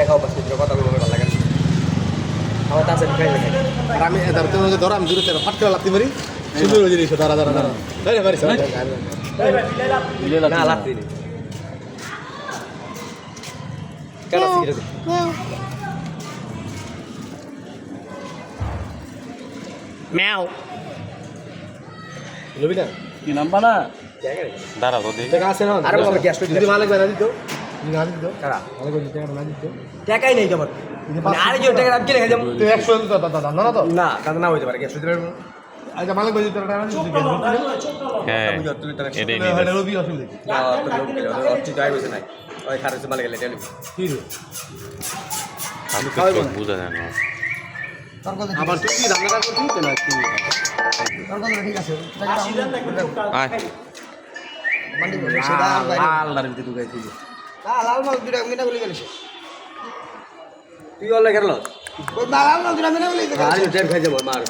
দেখাও বাস কথা বলবো ভালো লাগে আমার তো আছে খাই লাগে আর আমি ধরো আমি দূরে ফাট করে লাগতে পারি সুন্দর জিনিস দাঁড়া দাঁড়া দাঁড়া তাই পারি না লাগতে নেই কেন সিগারেট ম্যাও লবি না কি নাম্বার না দাঁড়াও তো দেখি টাকা আছে না আরে বাবা গ্যাস যদি মালিক বানা দিত না দিত কারা মালিক যদি টাকা না দিত টাকাই নেই তোমার আরে যে টাকা আমি কিনে খাইলাম তুই 100 দাদা দাদা না তো না কাজ না হইতে পারে গ্যাস দিতে পারবো আচ্ছা মালিক বাজি টাকা না দিত হ্যাঁ এটাই নিয়ে হ্যাঁ রবি অসুবিধা তো লোক গেল অতি যাই বসে নাই ওই খারাপ মালে গেলে টেলি কি রে আমি কিছু বুঝা যায় না আবার তুই কি রান্না করছিস তো না কি ঠিক আছে আয় আল্লাহর ভিতরে ঢুকাই তুই লাল মাল দুটা মিনা বলে গেলিস তুই অলে গেল ওই লাল মাল দুটা মিনা বলে গেলিস আরে ট্রেন খাই যাব মার